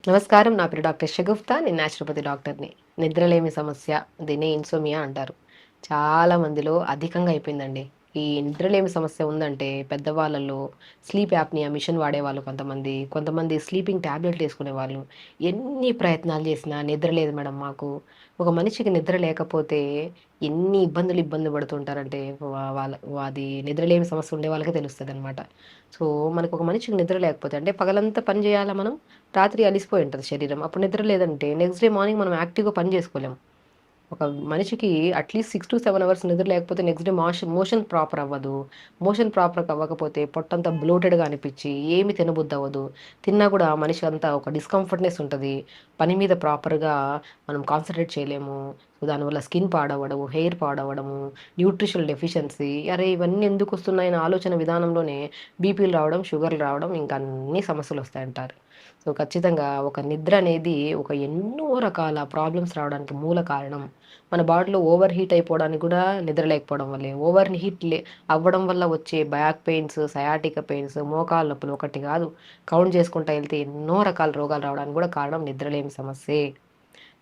నమస్కారం. నా పేరు డాక్టర్ షగుఫ్తా. నేను న్యాచురోపతి డాక్టర్‌ని. నిద్రలేమి సమస్య, దీన్నే ఇన్సోమియా అంటారు. చాలా మందిలో అధికంగా అయిపోయిందండి. ఈ నిద్రలేమి సమస్య ఉందంటే పెద్దవాళ్ళలో స్లీప్ యాప్నియా మిషన్ వాడేవాళ్ళు కొంతమంది, కొంతమంది స్లీపింగ్ టాబ్లెట్లు యేసుకునేవాళ్ళు. ఎన్ని ప్రయత్నాలు చేసినా నిద్ర లేదు మేడం మాకు. ఒక మనిషికి నిద్ర లేకపోతే ఎన్ని ఇబ్బంది పడుతుంటారంటే వాళ్ళ అది నిద్రలేమి సమస్య ఉండే వాళ్ళకే తెలుస్తదనమాట. సో, మనకొక మనిషికి నిద్ర లేకపోతే అంటే పగలంతా పని చేయాలా మనం? రాత్రి అలిసిపోయి ఉంటది శరీరం. అప్పుడు నిద్ర లేదంటే నెక్స్ట్ డే మార్నింగ్ మనం యాక్టివ్‌గా పని చేసుకోలేం. ఒక మనిషికి అట్‌లీస్ట్ 6-7 అవర్స్ నిద్ర లేకపోతే నెక్స్ట్ డే మోషన్ ప్రాపర్ అవ్వదు. మోషన్ ప్రాపర్‌గా అవ్వకపోతే పొట్టంతా బ్లోటెడ్‌గా అనిపిచ్చి ఏమి తినబుద్దవ్వదు. తిన్నా కూడా మనిషి అంతా ఒక డిస్కంఫర్ట్‌నెస్ ఉంటది. పని మీద ప్రాపర్‌గా మనం కాన్సంట్రేట్ చేయలేము. సో, దానివల్ల స్కిన్ పాడవ్వడము, హెయిర్ పాడవ్వడము, న్యూట్రిషనల్ డెఫిషియన్సీ అరే! ఇవన్నీ ఎందుకొస్తున్నాయన్న ఆలోచన విధానంలోనే బీపీలు రావడం, షుగర్‌లు రావడం ఇంకా అన్ని సమస్యలొస్తాయంటారు. సో, ఖచ్చితంగా ఒక నిద్ర అనేది ఒక ఎన్నో రకాల ప్రాబ్లమ్స్ రావడానికి మూల కారణం. మన బాడీలో ఓవర్ హీట్ అయిపోవడానికి కూడా నిద్ర లేకపోవడం వల్లే. ఓవర్ హీట్ అవ్వడం వల్ల వచ్చే బ్యాక్ పెయిన్స్, సయాటికా పెయిన్స్, మోకాళ్ళ నొప్పులు ఒకటి కాదు. కౌంట్ చేసుకుంటా ఎళ్తే ఎన్నో రకాల రోగాలు రావడానికి కూడా కారణం నిద్రలేమి సమస్యే.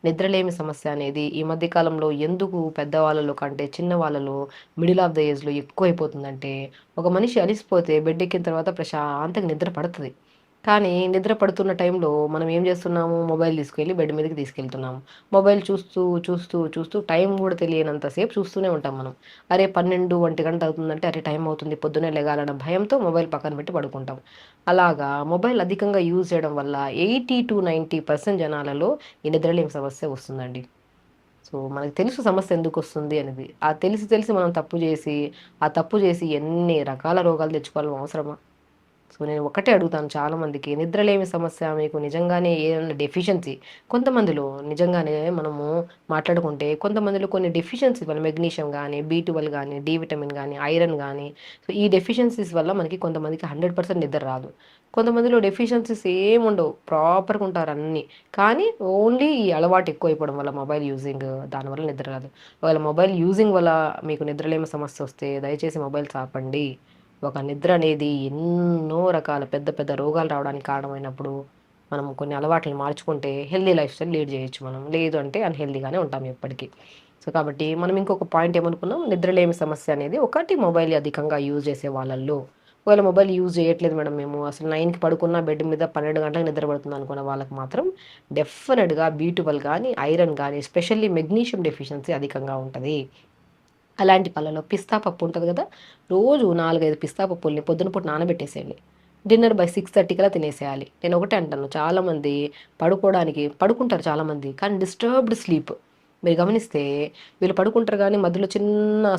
నిద్రలేమి సమస్య అనేది ఈ మధ్య కాలంలో ఎందుకు పెద్దవాళ్ళలో కంటే చిన్న వాళ్ళలో మిడిల్ ఆఫ్ ద ఏజ్‌లో ఎక్కువైపోతుందంటే, ఒక మనిషి అలిసిపోతే బెడ్ ఎక్కిన తర్వాత ప్రశాంతంగా నిద్ర పడతది. కానీ నిద్ర పడుతున్న టైంలో మనం ఏం చేస్తున్నాము? మొబైల్ తీసుకెళ్ళి బెడ్ మీదకి తీసుకెళ్తున్నాము. మొబైల్ చూస్తూ టైం కూడా తెలియనంత సేపు చూస్తూనే ఉంటాం మనం. అరే 12, 1 గంట అవుతుందంటే అరే టైం అవుతుంది పొద్దున్నే లెగాలన్న భయంతో మొబైల్ పక్కన పెట్టి పడుకుంటాం. అలాగా మొబైల్ అధికంగా యూజ్ చేయడం వల్ల 80-90% జనాలలో ఈ నిద్రలేమి సమస్య వస్తుందండి. సో, మనకు తెలుసు సమస్య ఎందుకొస్తుంది అనేది. తెలిసి మనం తప్పు చేసి ఎన్ని రకాల రోగాలు తెచ్చుకోవాల్సిన అవసరమా? సో, నేను ఒక్కటే అడుగుతాను చాలామందికి. నిద్రలేమి సమస్య మీకు నిజంగానే ఏదన్నా డెఫిషియన్సీ కొంతమందిలో నిజంగానే మనము మాట్లాడుకుంటే కొంతమందిలో కొన్ని డెఫిషియన్సీస్ వల్ల మెగ్నీషియం గానీ, బి12 గానీ, డి విటమిన్ గానీ, ఐరన్ గానీ సో, ఈ డెఫిషియన్సీస్ వల్ల మనకి కొంతమందికి 100% నిద్ర రాదు. కొంతమందిలో డెఫిషియన్సీస్ ఏముండవు. ప్రాపర్‌గా ఉంటారు అన్నీ. కానీ ఓన్లీ ఈ అలవాటు ఎక్కువైపోవడం వల్ల మొబైల్ యూజింగ్ దానివల్ల నిద్ర రాదు. ఒకవేళ మొబైల్ యూజింగ్ వల్ల మీకు నిద్రలేమి సమస్యొస్తే దయచేసి మొబైల్స్ ఆపండి. ఒక నిద్ర అనేది ఎన్నో రకాల పెద్ద పెద్ద రోగాలు రావడానికి కారణమైనప్పుడు, మనం కొన్ని అలవాట్లను మార్చుకుంటే హెల్తీ లైఫ్ స్టైల్ లీడ్ చేయొచ్చు మనం. లేదు అంటే అన్‌హెల్తీగానే ఉంటాం ఎప్పటికి. సో, కాబట్టి మనం ఇంకొక పాయింట్ ఏమనుకున్నాం, నిద్రలేమి సమస్య అనేది ఒకటి మొబైల్ అధికంగా యూజ్ చేసే వాళ్ళల్లో. ఒకవేళ మొబైల్ యూజ్ చేయట్లేదు మేడం మేము అసలు 9కి పడుకున్న బెడ్ మీద 12 గంటలకు నిద్ర పడుతుంది అనుకున్న వాళ్ళకి మాత్రం డెఫినిట్‌గా బి12 గానీ, ఐరన్ గానీ, ఎస్పెషల్లీ మెగ్నీషియం డెఫిషియన్సీ అధికంగా ఉంటది. అలాంటి పళ్ళలో పిస్తా పప్పు ఉంటది గదా! రోజు 4, 5 పిస్తా పప్పుల్ని పొద్దున పూట నానబెట్టేసేయండి. డిన్నర్ బై 6:30 కల్లా తినేసేయాలి. నేనొకటే అంటాను చాలామంది పడుకుంటారు చాలామంది. కానీ డిస్టర్బ్డ్ స్లీప్. మీరు గమనిస్తే వీళ్ళు పడుకుంటారు గానీ మధ్యలో చిన్న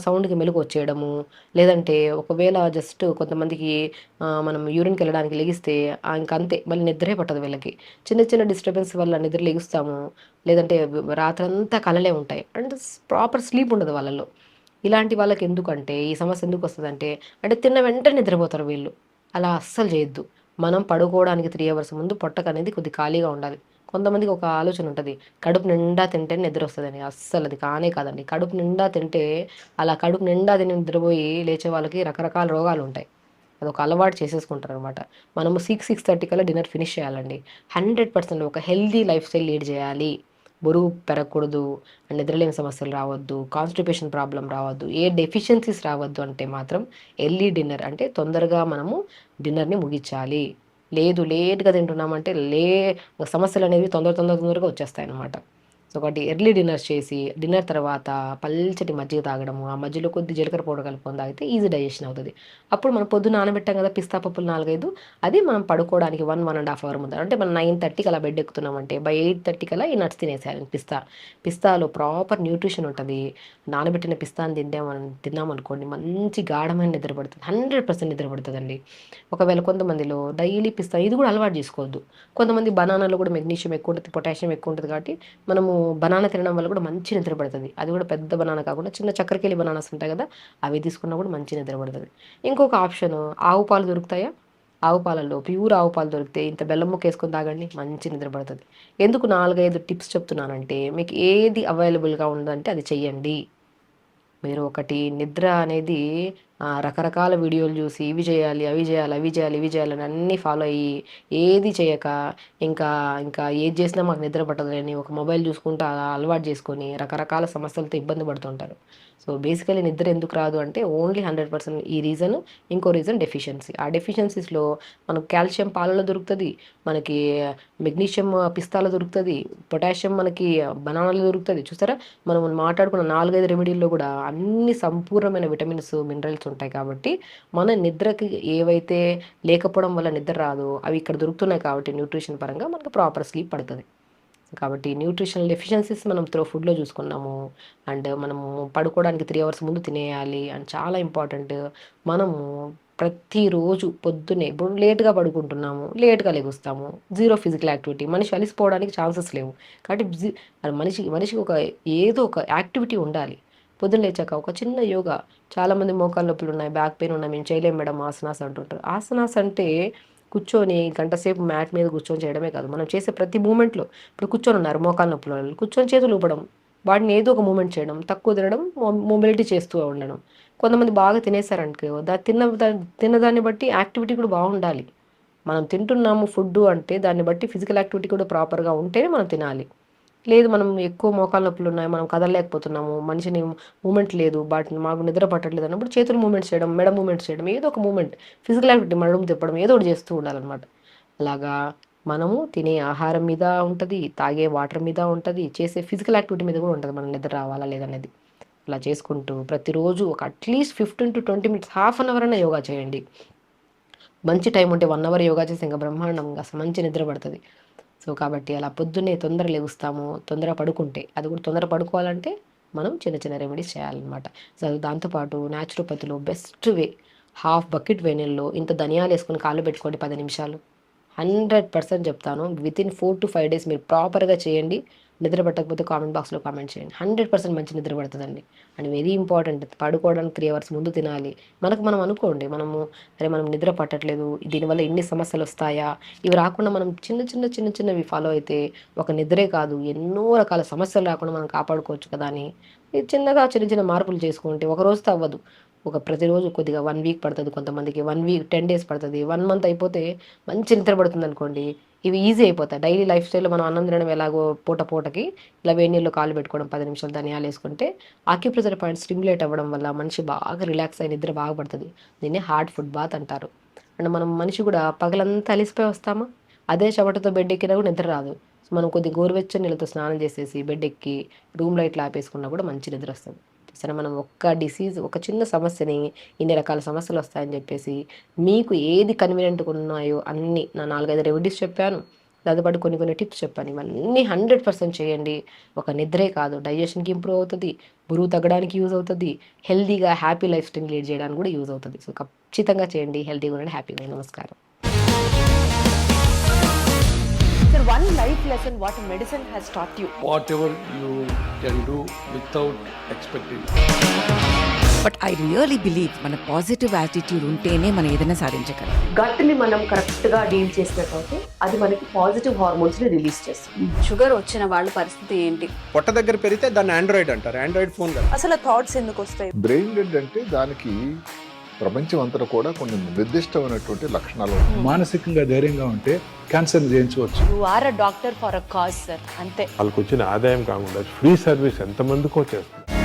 సౌండ్‌కి మెలుకువొచ్చేయడము, లేదంటే ఒకవేళ జస్ట్ కొంతమందికి మనం యూరిన్‌కెళ్ళడానికి లెగిస్తే ఇంకంతే మళ్ళీ నిద్రే పట్టదు వీళ్ళకి. చిన్న చిన్న డిస్టర్బెన్స్ వల్ల నిద్ర లెగుస్తాము. లేదంటే రాత్రంతా కలలే ఉంటాయి. అండ్ ప్రాపర్ స్లీప్ ఉండదు వాళ్ళలో. ఇలాంటి వాళ్ళకెందుకంటే, ఈ సమస్య ఎందుకొస్తదంటే, అంటే తిన్న వెంటనే నిద్రపోతారు వీళ్ళు. అలా అస్సలు చేయొద్దు. మనం పడుకోవడానికి 3 అవర్స్ ముందు పొట్టకనేది కొద్దిగా ఖాళీగా ఉండాలి. కొంతమందికి ఒక ఆలోచన ఉంటది. కడుపు నిండా తింటేనే నిద్రొస్తదని. అస్సలది కానే కాదండి. కడుపు నిండా తింటే, అలా కడుపు నిండా తిని నిద్రపోయి లేచే వాళ్ళకి రకరకాల రోగాలుంటాయి. అదొక అలవాటు చేసేసుకుంటారనమాట. మనము 6:30 కల్లా డిన్నర్ ఫినిష్ చేయాలండి. 100% ఒక హెల్తీ లైఫ్ స్టైల్ లీడ్ చేయాలి. బరువు పెరగకూడదు, నిద్రలేని సమస్యలు రావద్దు, కాన్‌స్టిపేషన్ ప్రాబ్లమ్ రావద్దు, ఏ డెఫిషియన్సీస్ రావద్దు అంటే మాత్రం ఎర్లీ డిన్నర్ అంటే తొందరగా మనము డిన్నర్‌ని ముగిచ్చాలి. లేదు లేట్‌గా తింటున్నామంటే సమస్యలనేవి తొందరగా వచ్చేస్తాయన్నమాట. సో, ఒకటి ఎర్లీ డిన్నర్స్ చేసి, డిన్నర్ తర్వాత పల్చటి మజ్జిగ తాగడము, ఆ మధ్యలో కొద్ది జీలకర్ర పౌడర్ కలుపుకొని తాగితే ఈజీ డైజెషన్ అవుతది. అప్పుడు మనం పొద్దున్న నానబెట్టాం కదా! పిస్తా పప్పులు 4, 5 అది మనం పడుకోవడానికి 1 ½ అవర్ ముందర అంటే మనం 9:30కి అలా బెడ్ ఎక్కుతున్నామంటే బై 8:30 కల్లా ఈ నట్స్ తినేసేయాలి పిస్తాలో ప్రాపర్ న్యూట్రిషన్ ఉంటది. నానబెట్టిన పిస్తాని తిన్నామనుకోండి మంచి గాఢమైన నిద్ర పడుతుంది. 100% నిద్ర పడతదండి. ఒకవేళ కొంతమందిలో డైలీ పిస్తా ఇది కూడా అలవాటు చేసుకోవద్దు. కొంతమంది బనానాలో కూడా మెగ్నీషియం ఎక్కువుంటది, పొటాషియం ఎక్కువుంటది కాబట్టి మనము బనానా తినడం వల్ల కూడా మంచి నిద్ర పడతది. అది కూడా పెద్ద బనానా కాకుండా చిన్న చక్కెరకేళి బనానాస్ ఉంటాయి కదా! అవి తీసుకున్నా కూడా మంచి నిద్ర పడతది. ఇంకొక ఆప్షను ఆవు పాలు దొరుకుతాయా? ఆవు పాలల్లో ప్యూర్ ఆవు పాలు దొరికితే ఇంత బెల్లం ముక్కేసుకొని తాగండి. మంచి నిద్ర పడతది. ఎందుకు 4, 5 టిప్స్ చెప్తున్నానంటే మీకు ఏది అవైలబుల్‌గా ఉందంటే అది చెయ్యండి. మీరు ఒకటి నిద్ర అనేది రకరకాల వీడియోలు చూసి ఇవి చేయాలి, అవి చేయాలి, అవి చేయాలి, ఇవి చేయాలని అన్నీ ఫాలో అయ్యి ఏది చేయక ఇంకా ఇంకా ఏది చేసినా మాకు నిద్ర పట్టదులని ఒక మొబైల్ చూసుకుంటూ అలా అలవాటు చేసుకొని రకరకాల సమస్యలతో ఇబ్బంది పడుతుంటారు. సో బేసికలీ నిద్ర ఎందుకు రాదు అంటే ఓన్లీ 100% ఈ రీజన్. ఇంకో రీజన్ డెఫిషియన్సీ. ఆ డెఫిషియన్సీస్లో మనకు కాల్షియం పాలలో దొరుకుతుంది, మనకి మెగ్నీషియం పిస్తాలో దొరుకుతుంది, పొటాషియం మనకి బనానాలో దొరుకుతుంది. చూసారా, మనం మాట్లాడుకున్న 4-5 రెమెడీల్లో కూడా అన్ని సంపూర్ణమైన విటమిన్స్ మినరల్స్ ఉంటాయి. కాబట్టి మన నిద్రకి ఏవైతే లేకపోవడం వల్ల నిద్ర రాదో అవి ఇక్కడ దొరుకుతున్నాయి. కాబట్టి న్యూట్రిషన్ పరంగా మనకు ప్రాపర్ స్లీప్ పడుతుంది. కాబట్టి న్యూట్రిషనల్ డెఫిషియన్సీస్ మనం ఫుడ్లో చూసుకున్నాము. అండ్ మనము పడుకోవడానికి 3 అవర్స్ ముందు తినేయాలి అండ్ చాలా ఇంపార్టెంట్. మనము ప్రతిరోజు పొద్దున్నే ఇప్పుడు లేట్గా పడుకుంటున్నాము, లేట్గా లెగుస్తాము, జీరో ఫిజికల్ యాక్టివిటీ, మనిషి అలిసిపోవడానికి ఛాన్సెస్ లేవు. కాబట్టి మనిషికి ఏదో ఒక యాక్టివిటీ ఉండాలి. పొద్దున్న లేచాక ఒక చిన్న యోగా. చాలామంది మోకాళ్ళ నొప్పులు ఉన్నాయి, బ్యాక్ పెయిన్ ఉన్నాయి, మేము చేయలేం మేడం ఆసనాస్ అంటుంటారు. ఆసనాస్ అంటే కూర్చొని గంట సేపు మ్యాట్ మీద కూర్చొని చేయడమే కాదు, మనం చేసే ప్రతి మూమెంట్లో ఇప్పుడు కూర్చొని ఉన్నారు మోకాళ్ళ నొప్పుల వాళ్ళు, కూర్చొని చేతులు ఊపడం, వాటిని ఏదో ఒక మూమెంట్ చేయడం, తక్కువ తినడం, మొబిలిటీ చేస్తూ ఉండడం. కొంతమంది బాగా తినేసారనుకో తిన్నదాన్ని బట్టి యాక్టివిటీ కూడా బాగుండాలి. మనం తింటున్నాము ఫుడ్ అంటే దాన్ని బట్టి ఫిజికల్ యాక్టివిటీ కూడా ప్రాపర్గా ఉంటేనే మనం తినాలి. లేదు మనం ఎక్కువ మోకాళ్ళ నొప్పులు ఉన్నాయి, మనం కదలలేకపోతున్నాము, మనిషిని మూమెంట్ లేదు, బట్ మాకు నిద్ర పట్టట్లేదు అన్నప్పుడు చేతులు మూమెంట్స్ చేయడం, మెడ మూమెంట్స్ చేయడం, ఏదో ఒక మూమెంట్ ఫిజికల్ యాక్టివిటీ మడమ తిప్పడం ఏదో ఒకటి చేస్తూ ఉండాలన్నమాట. అలాగా మనము తినే ఆహారం మీద ఉంటుంది, తాగే వాటర్ మీద ఉంటుంది, చేసే ఫిజికల్ యాక్టివిటీ మీద కూడా ఉంటుంది మనం నిద్ర రావాలా లేదనేది. అలా చేసుకుంటూ ప్రతిరోజు ఒక at least 15 to 20 minutes, half an hour అయినా యోగా చేయండి. మంచి టైం ఉంటే 1 అవర్ యోగా చేసి ఇంకా బ్రహ్మాండంగా అసలు మంచి నిద్ర పడుతుంది. సో కాబట్టి అలా పొద్దున్నే తొందర లేగుస్తాము, తొందర పడుకుంటే అది కూడా తొందర పడుకోవాలంటే మనం చిన్న చిన్న రెమెడీస్ చేయాలన్నమాట. సో దాంతోపాటు న్యాచురోపతిలో బెస్ట్ వే, హాఫ్ బకెట్ వేనీల్లో ఇంత ధనియాలు వేసుకొని కాళ్ళు పెట్టుకోండి 10 నిమిషాలు. 100% చెప్తాను, వితిన్ 4 to 5 days మీరు ప్రాపర్గా చేయండి. నిద్ర పట్టకపోతే కామెంట్ బాక్స్లో కామెంట్ చేయండి. 100% మంచి నిద్ర పడుతుందండి. అండ్ వెరీ ఇంపార్టెంట్, పడుకోవడానికి 3 అవర్స్ ముందు తినాలి. మనం అనుకోండి, మనం నిద్ర పట్టట్లేదు, దీనివల్ల ఇన్ని సమస్యలు వస్తాయా, ఇవి రాకుండా మనం చిన్నవి ఫాలో అయితే ఒక నిద్రే కాదు ఎన్నో రకాల సమస్యలు రాకుండా మనం కాపాడుకోవచ్చు కదా అని చిన్న చిన్న మార్పులు చేసుకుంటే ఒక రోజుతో అవ్వదు. ప్రతిరోజు కొద్దిగా 1 వీక్ పడుతుంది, కొంతమందికి 1 వీక్ 10 days పడుతుంది, 1 month అయిపోతే మంచి నిద్ర పడుతుంది అనుకోండి. ఇవి ఈజీ అయిపోతాయి. డైలీ లైఫ్ స్టైల్లో మనం అన్నం తినడం ఎలాగో పూటకి ఇలా వేడి నీళ్ళు కాళ్ళు పెట్టుకోవడం, 10 నిమిషాలు ధనియాలు వేసుకుంటే ఆక్యుప్రెషర్ పాయింట్ స్టిమ్యులేట్ అవ్వడం వల్ల మనిషి బాగా రిలాక్స్ అయ్యి నిద్ర బాగా పడుతుంది. దీన్ని హార్ట్ ఫుడ్ బాత్ అంటారు. అండ్ మనిషి కూడా పగలంతా అలిసిపోయి వస్తామా, అదే చెమటతో బెడ్ ఎక్కినా కూడా నిద్ర రాదు. సో మనం కొద్దిగా గోరువెచ్చని నీళ్ళతో స్నానం చేసేసి బెడ్ ఎక్కి రూమ్ లైట్లు ఆపేసుకున్నా కూడా మంచి నిద్ర వస్తుంది. సరే, మనం ఒక చిన్న సమస్యని ఇన్ని రకాల సమస్యలు వస్తాయని చెప్పేసి మీకు ఏది కన్వీనియంట్గా ఉన్నాయో అన్నీ నా 4-5 రెమెడీస్ చెప్పాను, దాంతోపాటు కొన్ని టిప్స్ చెప్పాను. ఇవన్నీ 100% చేయండి. ఒక నిద్రే కాదు, డైజెషన్కి ఇంప్రూవ్ అవుతుంది, బరువు తగ్గడానికి యూజ్ అవుతుంది, హెల్తీగా హ్యాపీ లైఫ్ స్టైల్ లీడ్ చేయడానికి కూడా యూజ్ అవుతుంది. సో ఖచ్చితంగా చేయండి, హెల్తీగా ఉండండి, హ్యాపీగా. నమస్కారం. Sir, one life lesson what medicine has taught you. Whatever you can do without expecting. But I really believe మన పాజిటివ్ యాటిట్యూడ్ ఉంటేనే మనం ఏదైనా సాధించగలం. గట్ని మనం కరెక్ట్గా డీల్ చేసినట్లయితే అది మనకి పాజిటివ్ హార్మోన్స్ని రిలీజ్ చేస్తుంది. షుగర్ వచ్చిన వాళ్ళ పరిస్థితి ఏంటి? పొట్ట దగ్గర పెరిగితే దాన్ని ఆండ్రాయిడ్ అంటారు, ఆండ్రాయిడ్ ఫోన్ కదా. అసలు థాట్స్ ఎందుకు వస్తాయి? బ్రెయిన్ డెడ్ అంటే దానికి ప్రపంచం అంతా కూడా కొన్ని నిర్దిష్టమైనటువంటి లక్షణాలు ఉంటాయి. మానసికంగా ధైర్యంగా ఉంటే క్యాన్సర్ జయించవచ్చు. You are a doctor for a cause sir, అంతే. వాళ్ళకి వచ్చిన ఆదాయం కాకుండా ఫ్రీ సర్వీస్ ఎంతమందికో చేస్తుంది.